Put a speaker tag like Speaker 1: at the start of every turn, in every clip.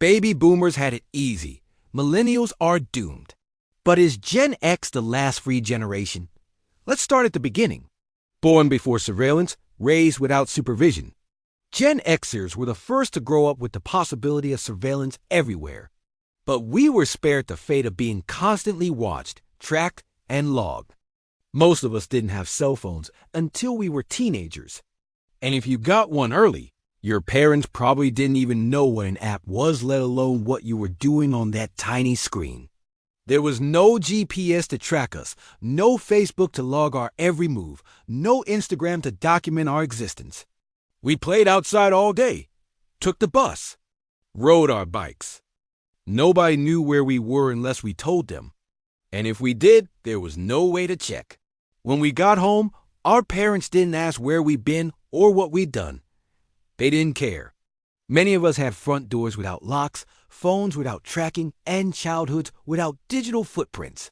Speaker 1: Baby boomers had it easy. Millennials are doomed. But is Gen X the last free generation? Let's start at the beginning. Born before surveillance, raised without supervision. Gen Xers were the first to grow up with the possibility of surveillance everywhere. But we were spared the fate of being constantly watched, tracked, and logged. Most of us didn't have cell phones until we were teenagers. And if you got one early, your parents probably didn't even know what an app was, let alone what you were doing on that tiny screen. There was no GPS to track us, no Facebook to log our every move, no Instagram to document our existence. We played outside all day, took the bus, rode our bikes. Nobody knew where we were unless we told them. And if we did, there was no way to check. When we got home, our parents didn't ask where we'd been or what we'd done. They didn't care. Many of us had front doors without locks, phones without tracking, and childhoods without digital footprints.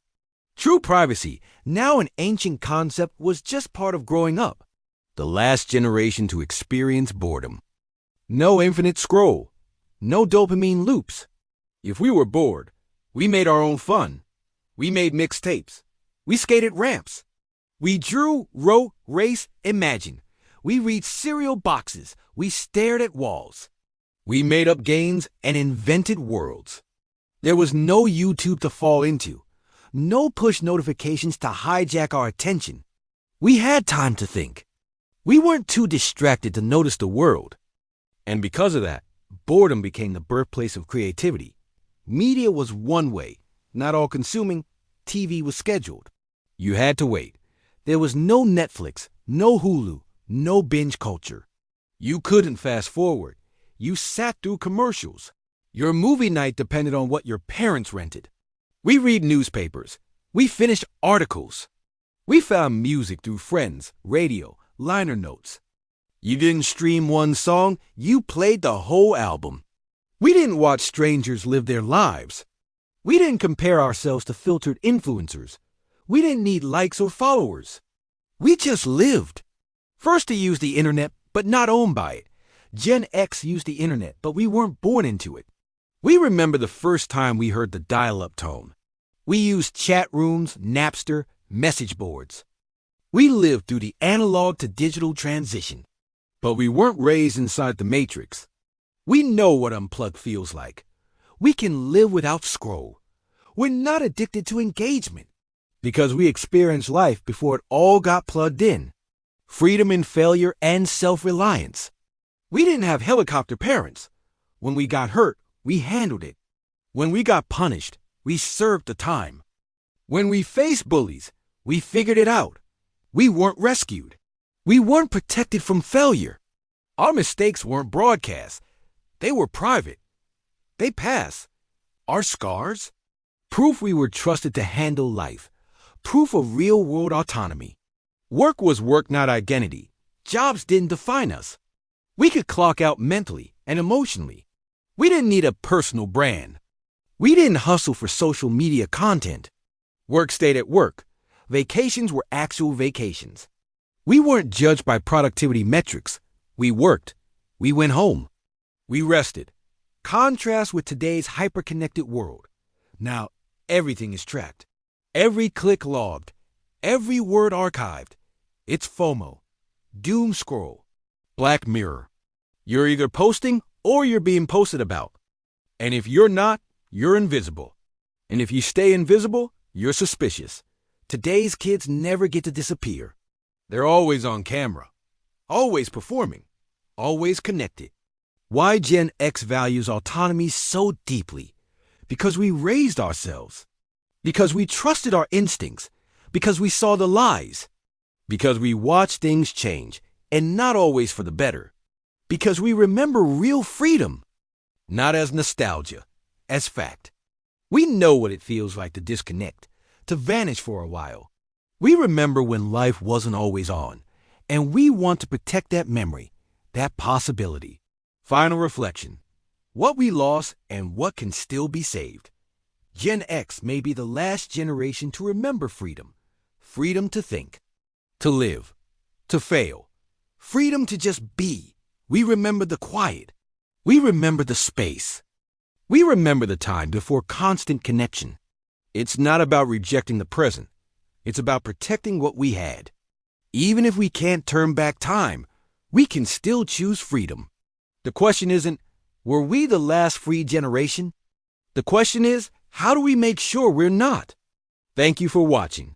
Speaker 1: True privacy, now an ancient concept, was just part of growing up. The last generation to experience boredom. No infinite scroll. No dopamine loops. If we were bored, we made our own fun. We made mixtapes. We skated ramps. We drew, wrote, raced, imagined. We read cereal boxes. We stared at walls. We made up games and invented worlds. There was no YouTube to fall into. No push notifications to hijack our attention. We had time to think. We weren't too distracted to notice the world. And because of that, boredom became the birthplace of creativity. Media was one way, not all consuming. TV was scheduled. You had to wait. There was no Netflix, no Hulu, no binge culture. You couldn't fast forward. You sat through commercials. Your movie night depended on what your parents rented. We read newspapers. We finished articles. We found music through friends, radio, liner notes. You didn't stream one song, you played the whole album. We didn't watch strangers live their lives. We didn't compare ourselves to filtered influencers. We didn't need likes or followers. We just lived. First to use the internet, but not owned by it. Gen X used the internet, but we weren't born into it. We remember the first time we heard the dial-up tone. We used chat rooms, Napster, message boards. We lived through the analog to digital transition. But we weren't raised inside the matrix. We know what unplugged feels like. We can live without scroll. We're not addicted to engagement because we experienced life before it all got plugged in. Freedom in failure and self-reliance. We didn't have helicopter parents. When we got hurt, we handled it. When we got punished, we served the time. When we faced bullies, we figured it out. We weren't rescued. We weren't protected from failure. Our mistakes weren't broadcast. They were private. They passed. Our scars? Proof we were trusted to handle life. Proof of real-world autonomy. Work was work, not identity. Jobs didn't define us. We could clock out mentally and emotionally. We didn't need a personal brand. We didn't hustle for social media content. Work stayed at work. Vacations were actual vacations. We weren't judged by productivity metrics. We worked. We went home. We rested. Contrast with today's hyper-connected world. Now, everything is tracked. Every click logged. Every word archived. It's FOMO. Doom scroll. Black Mirror. You're either posting or you're being posted about. And if you're not, you're invisible. And if you stay invisible, you're suspicious. Today's kids never get to disappear. They're always on camera. Always performing. Always connected. Why Gen X values autonomy so deeply? Because we raised ourselves. Because we trusted our instincts. Because we saw the lies. Because we watched things change, and not always for the better. Because we remember real freedom. Not as nostalgia, as fact. We know what it feels like to disconnect, to vanish for a while. We remember when life wasn't always on, and we want to protect that memory, that possibility. Final reflection. What we lost and what can still be saved. Gen X may be the last generation to remember freedom. Freedom to think, to live, to fail. Freedom to just be. We remember the quiet. We remember the space. We remember the time before constant connection. It's not about rejecting the present. It's about protecting what we had. Even if we can't turn back time, we can still choose freedom. The question isn't, were we the last free generation? The question is, how do we make sure we're not? Thank you for watching.